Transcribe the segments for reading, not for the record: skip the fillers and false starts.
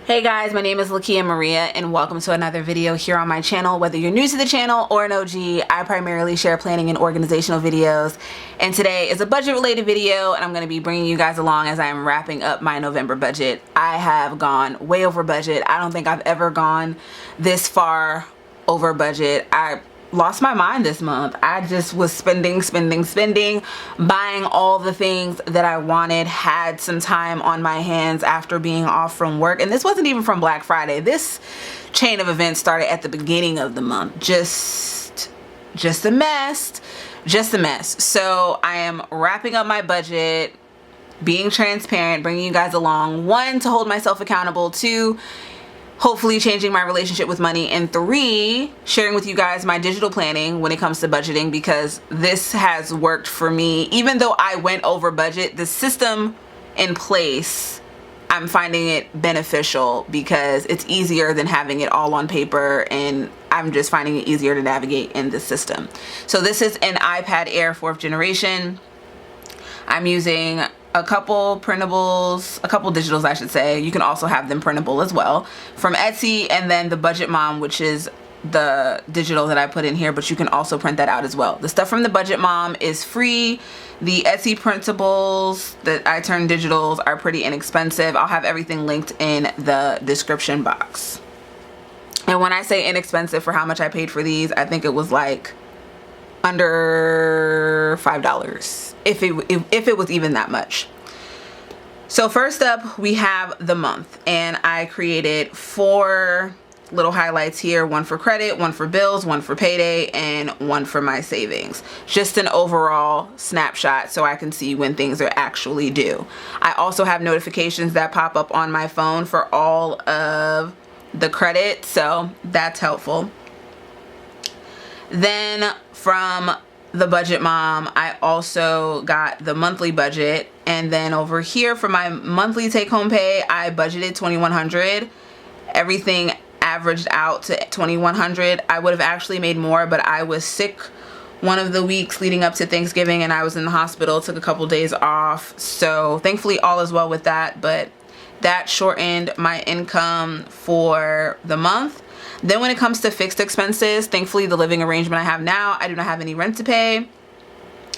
Hey guys, my name is Lakia Maria and welcome to another video here on my channel. Whether you're new to the channel or an OG, I primarily share planning and organizational videos, and today is a budget related video and I'm going to be bringing you guys along as I am wrapping up my November budget. I have gone way over budget. I don't think I've ever gone this far over budget. I lost my mind this month. I just was spending, buying all the things that I wanted, had some time on my hands after being off from work. And this wasn't even from Black Friday. This chain of events started at the beginning of the month. Just a mess. So I am wrapping up my budget, being transparent, bringing you guys along. 1, to hold myself accountable. 2, hopefully changing my relationship with money, and 3, sharing with you guys my digital planning when it comes to budgeting, because this has worked for me. Even though I went over budget, the system in place, I'm finding it beneficial because it's easier than having it all on paper, and I'm just finding it easier to navigate in the system. So this is an iPad Air 4th generation. I'm using a couple printables, a couple digitals I should say. You can also have them printable as well, from Etsy, and then the Budget Mom, which is the digital that I put in here, but you can also print that out as well. The stuff from the Budget Mom is free. The Etsy printables that I turn digitals are pretty inexpensive. I'll have everything linked in the description box. And when I say inexpensive for how much I paid for these, I think it was like under $5, if it was even that much. So first up, we have the month, and I created 4 little highlights here: 1 for credit, 1 for bills, 1 for payday, and 1 for my savings. Just an overall snapshot so I can see when things are actually due. I also have notifications that pop up on my phone for all of the credit, so that's helpful. Then from the Budget Mom, I also got the monthly budget, and then over here for my monthly take-home pay, I budgeted $2,100. Everything averaged out to $2,100. I would have actually made more, but I was sick one of the weeks leading up to Thanksgiving, and I was in the hospital, took a couple days off, so thankfully all is well with that, but that shortened my income for the month. Then when it comes to fixed expenses, thankfully the living arrangement I have now, I do not have any rent to pay.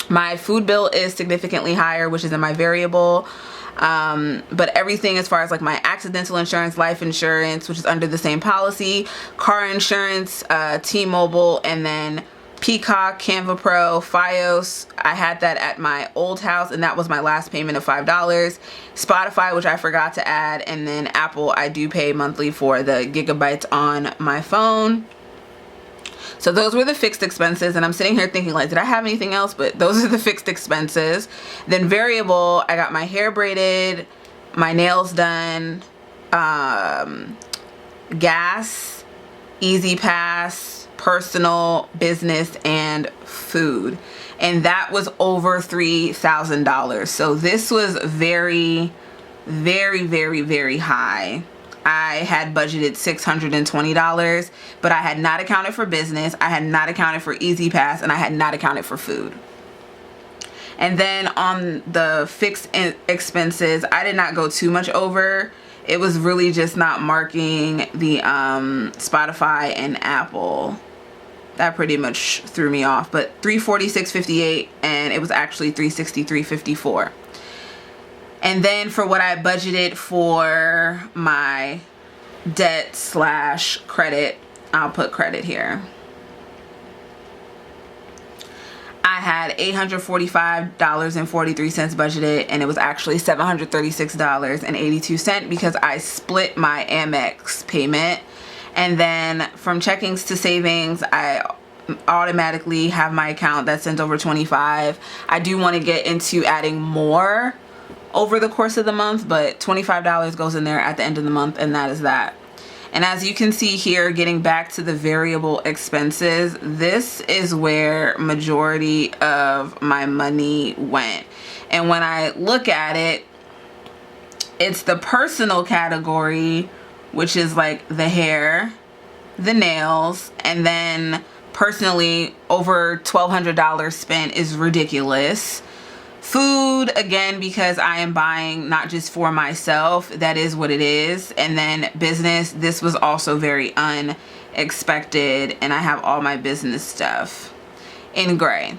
My food bill is significantly higher, which is in my variable. But everything as far as like my accidental insurance, life insurance, which is under the same policy, car insurance, T-Mobile, and then Peacock, Canva Pro, Fios, I had that at my old house, and that was my last payment of $5. Spotify, which I forgot to add, and then Apple, I do pay monthly for the gigabytes on my phone. So those were the fixed expenses, and I'm sitting here thinking like, did I have anything else? But those are the fixed expenses. Then variable, I got my hair braided, my nails done, gas, Easy Pass, personal, business, and food, and that was over $3,000. So this was very high. I had budgeted $620, but I had not accounted for business, I had not accounted for Easy Pass, and I had not accounted for food. And then on the fixed expenses, I did not go too much over. It was really just not marking the Spotify and Apple. That pretty much threw me off, but $346.58, and it was actually $363.54. And then for what I budgeted for my debt / credit, I'll put credit here. I had $845.43 budgeted, and it was actually $736.82 because I split my Amex payment. And then from checkings to savings, I automatically have my account that sends over $25. I do want to get into adding more over the course of the month, but $25 goes in there at the end of the month, and that is that. And as you can see here, getting back to the variable expenses, this is where majority of my money went. And when I look at it, it's the personal category, which is like the hair, the nails, and then personally over $1,200 spent is ridiculous. Food, again, because I am buying not just for myself, that is what it is. And then business, this was also very unexpected, and I have all my business stuff in gray.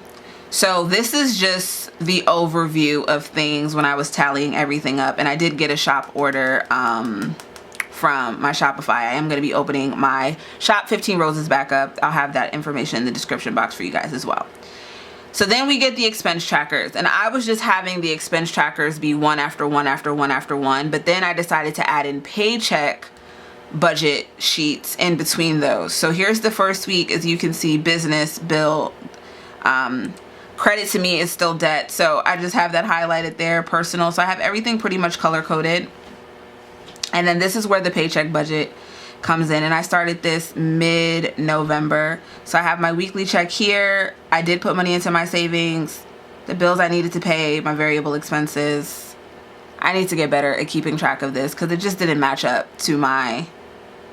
So this is just the overview of things when I was tallying everything up. And I did get a shop order from my Shopify. I am going to be opening my Shop 15 Roses back up. I'll have that information in the description box for you guys as well. So then we get the expense trackers, and I was just having the expense trackers be one after one after one after one, but then I decided to add in paycheck budget sheets in between those. So here's the first week. As you can see, business, bill, credit to me is still debt. So I just have that highlighted there, personal. So I have everything pretty much color coded. And then this is where the paycheck budget comes in, and I started this mid-November. So I have my weekly check here. I did put money into my savings, the bills I needed to pay, my variable expenses. I need to get better at keeping track of this because it just didn't match up to my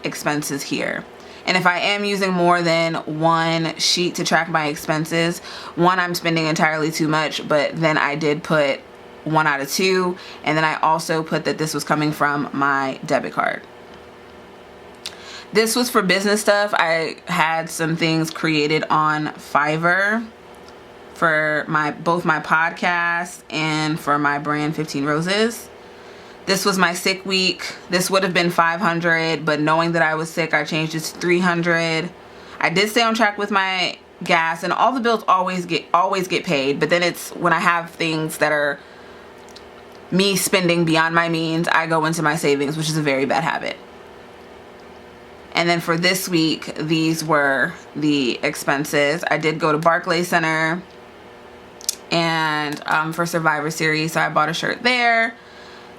expenses here. And if I am using more than one sheet to track my expenses, one, I'm spending entirely too much, but then I did put 1 out of 2, and then I also put that this was coming from my debit card. This was for business stuff. I had some things created on Fiverr for both my podcast and for my brand 15 Roses. This was my sick week. This would have been $500, but knowing that I was sick, I changed it to $300. I did stay on track with my gas, and all the bills always get paid, but then it's when I have things that are me spending beyond my means, I go into my savings, which is a very bad habit. And then for this week, these were the expenses. I did go to Barclays Center and for Survivor Series, so I bought a shirt there.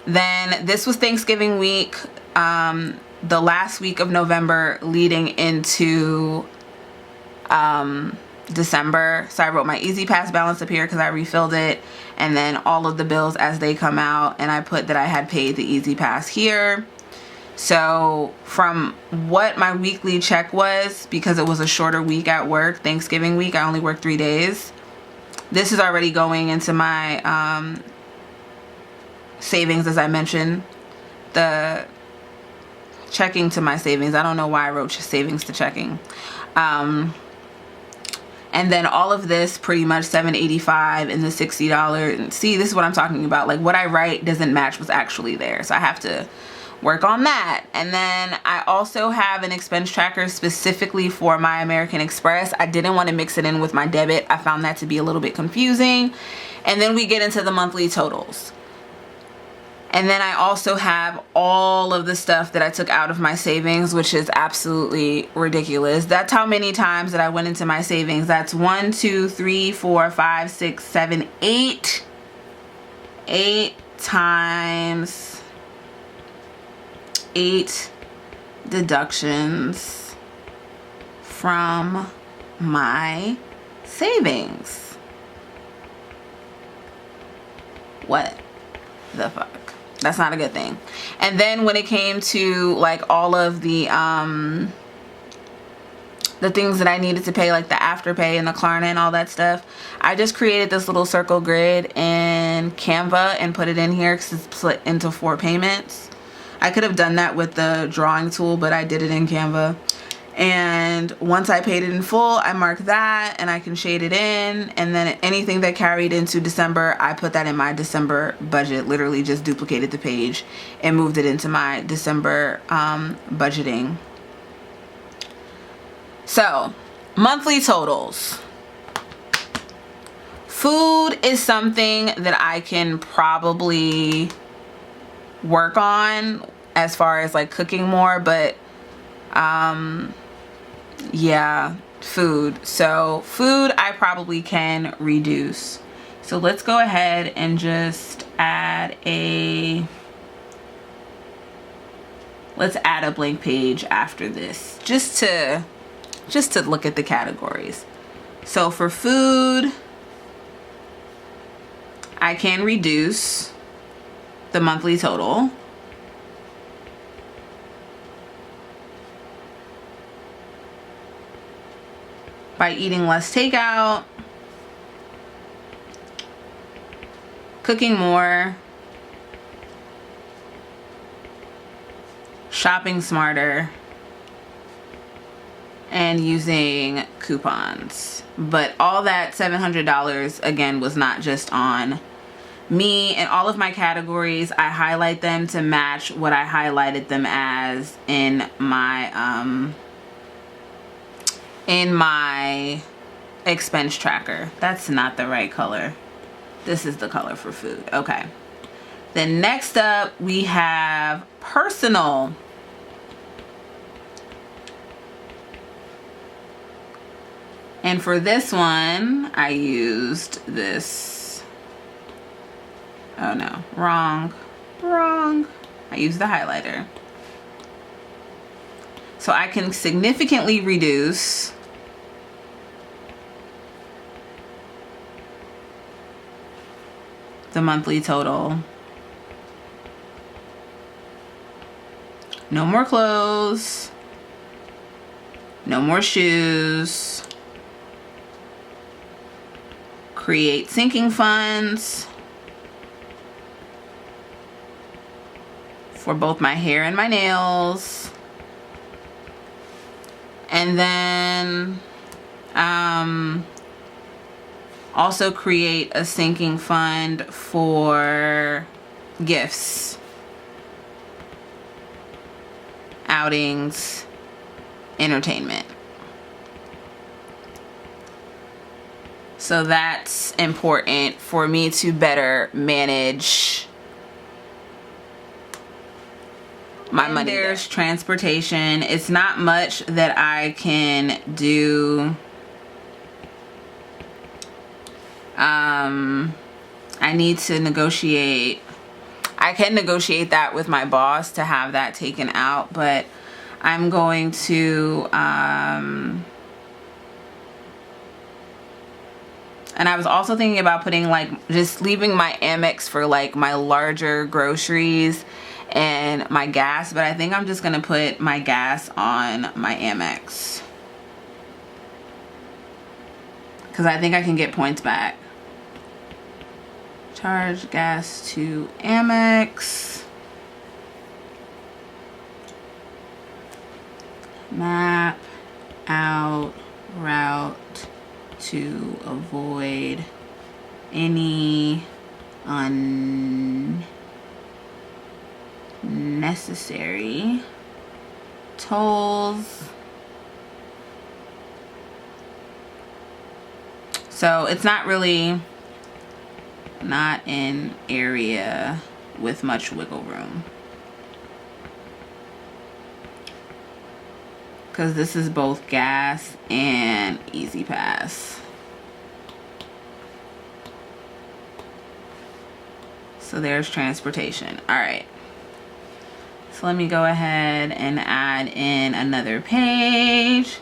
Then this was Thanksgiving week, the last week of November leading into December. So I wrote my Easy Pass balance up here because I refilled it, and then all of the bills as they come out, and I put that I had paid the Easy Pass here. So from what my weekly check was, because it was a shorter week at work, Thanksgiving week, I only worked 3 days. This is already going into my savings, as I mentioned. The checking to my savings. I don't know why I wrote savings to checking. And then all of this, pretty much $7.85 and the $60. And see, this is what I'm talking about. Like, what I write doesn't match what's actually there. So I have to work on that. And then I also have an expense tracker specifically for my American Express. I didn't want to mix it in with my debit. I found that to be a little bit confusing. And then we get into the monthly totals. And then I also have all of the stuff that I took out of my savings, which is absolutely ridiculous. That's how many times that I went into my savings. That's 1, 2, 3, 4, 5, 6, 7, 8. 8 times 8 deductions from my savings. What the fuck? That's not a good thing. And then when it came to like all of the things that I needed to pay, like the Afterpay and the Klarna and all that stuff, I just created this little circle grid in Canva and put it in here because it's split into 4 payments. I could have done that with the drawing tool, but I did it in Canva. And once I paid it in full, I marked that and I can shade it in. And then anything that carried into December, I put that in my December budget. Literally just duplicated the page and moved it into my December budgeting. So, monthly totals. Food is something that I can probably work on as far as like cooking more, but yeah, food. So food I probably can reduce. So let's go ahead and just add let's add a blank page after this just to look at the categories. So for food, I can reduce the monthly total. By eating less takeout. cooking more, shopping smarter, and using coupons. But all that $700 again was not just on me. And all of my categories, I highlight them to match what I highlighted them as in my expense tracker. That's not the right color. This is the color for food. Okay. Then next up we have personal. And for this one, I used this. Oh no, wrong. I used the highlighter. So I can significantly reduce the monthly total. No more clothes. No more shoes. Create sinking funds for both my hair and my nails. And then also create a sinking fund for gifts, outings, entertainment. So that's important for me to better manage my money. There's transportation. It's not much that I can do. I need to negotiate. I can negotiate that with my boss to have that taken out, but I'm going to and I was also thinking about putting like just leaving my Amex for like my larger groceries and my gas, but I think I'm just gonna put my gas on my Amex because I think I can get points back. Charge gas to Amex. Map out route to avoid any unnecessary tolls. So it's not an area with much wiggle room, because this is both gas and Easy Pass. So there's transportation. All right. So let me go ahead and add in another page.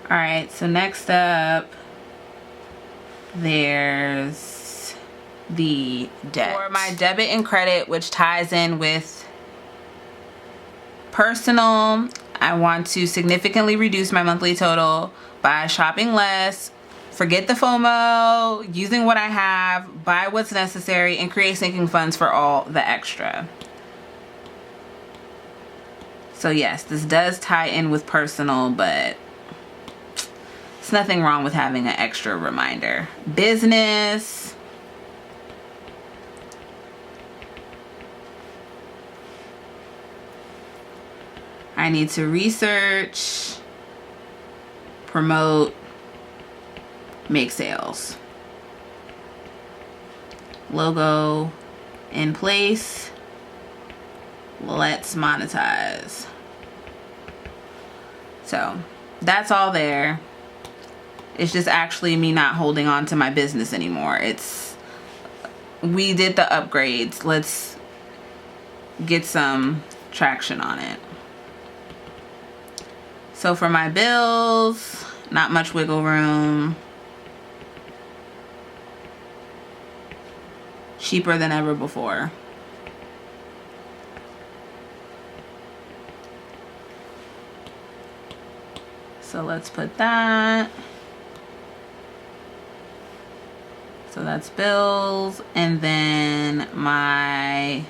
All right, so next up, there's the debt. For my debit and credit, which ties in with personal, I want to significantly reduce my monthly total by shopping less, forget the FOMO, using what I have, buy what's necessary, and create sinking funds for all the extra. So yes, this does tie in with personal, but there's nothing wrong with having an extra reminder. Business. I need to research, promote, make sales. Logo in place. Let's monetize. So that's all there. It's just actually me not holding on to my business anymore. We did the upgrades. Let's get some traction on it. So for my bills, not much wiggle room. Cheaper than ever before. So let's put that. So that's bills, and then my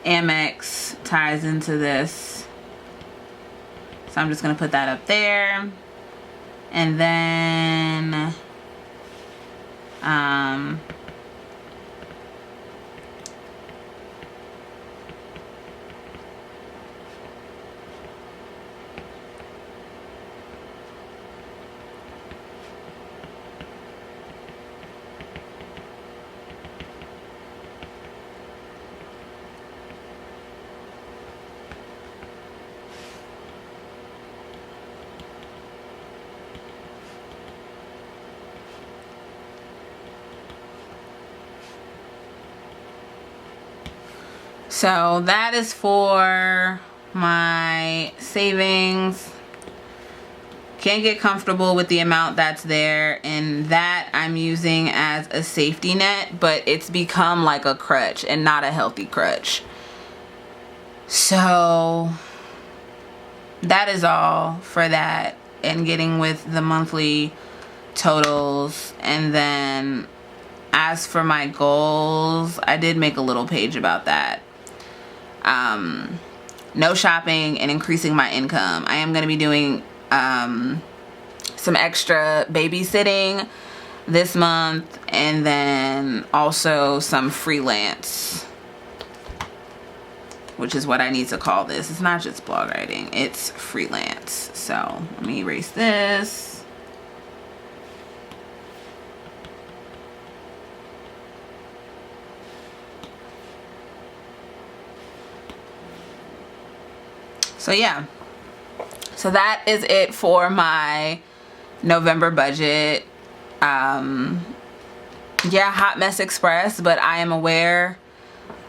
Amex ties into this. So I'm just gonna put that up there. And then so that is for my savings. Can't get comfortable with the amount that's there, and that I'm using as a safety net, but it's become like a crutch and not a healthy crutch. So that is all for that, and getting with the monthly totals. And then as for my goals, I did make a little page about that. No shopping and increasing my income. I am going to be doing some extra babysitting this month, and then also some freelance, which is what I need to call this. It's not just blog writing, it's freelance. So let me erase this. So yeah, so that is it for my November budget. Yeah, hot mess express, but I am aware.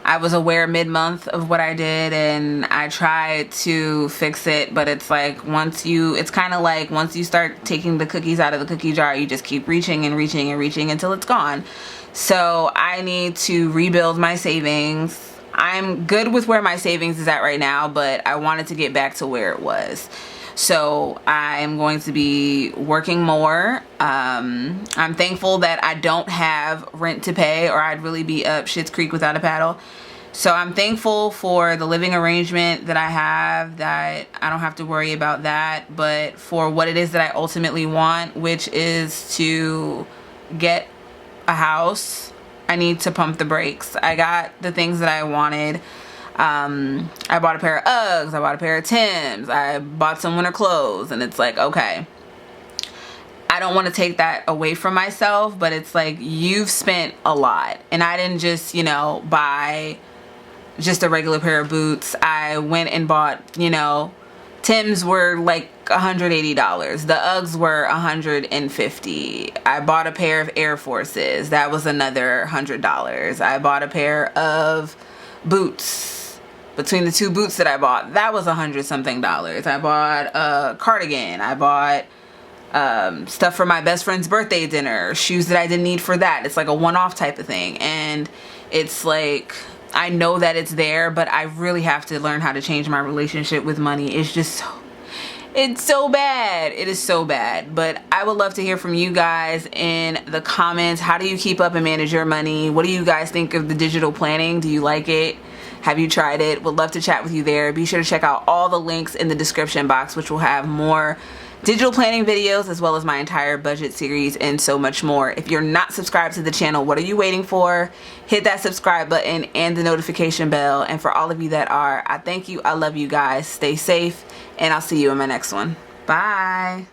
I was aware mid-month of what I did, and I tried to fix it, but it's like it's kind of like once you start taking the cookies out of the cookie jar, you just keep reaching and reaching and reaching until it's gone. So I need to rebuild my savings. I'm good with where my savings is at right now, but I wanted to get back to where it was. So I'm going to be working more. I'm thankful that I don't have rent to pay, or I'd really be up Schitt's Creek without a paddle. So I'm thankful for the living arrangement that I have, that I don't have to worry about that, but for what it is that I ultimately want, which is to get a house, I need to pump the brakes. I got the things that I wanted. I bought a pair of Uggs, I bought a pair of Timbs, I bought some winter clothes, and it's like, okay, I don't want to take that away from myself, but it's like, you've spent a lot, and I didn't just, buy just a regular pair of boots. I went and bought, Timbs were like $180. The Uggs were $150. I bought a pair of Air Forces. That was another $100. I bought a pair of boots. Between the two boots that I bought, that was $100-something. I bought a cardigan. I bought stuff for my best friend's birthday dinner. Shoes that I didn't need for that. It's like a one-off type of thing. And it's like, I know that it's there, but I really have to learn how to change my relationship with money. It's just it's so bad. It is so bad. But I would love to hear from you guys in the comments. How do you keep up and manage your money? What do you guys think of the digital planning? Do you like it? Have you tried it? Would love to chat with you there. Be sure to check out all the links in the description box, which will have more digital planning videos, as well as my entire budget series and so much more. If you're not subscribed to the channel, what are you waiting for? Hit that subscribe button and the notification bell. And for all of you that are, I thank you. I love you guys. Stay safe, and I'll see you in my next one. Bye.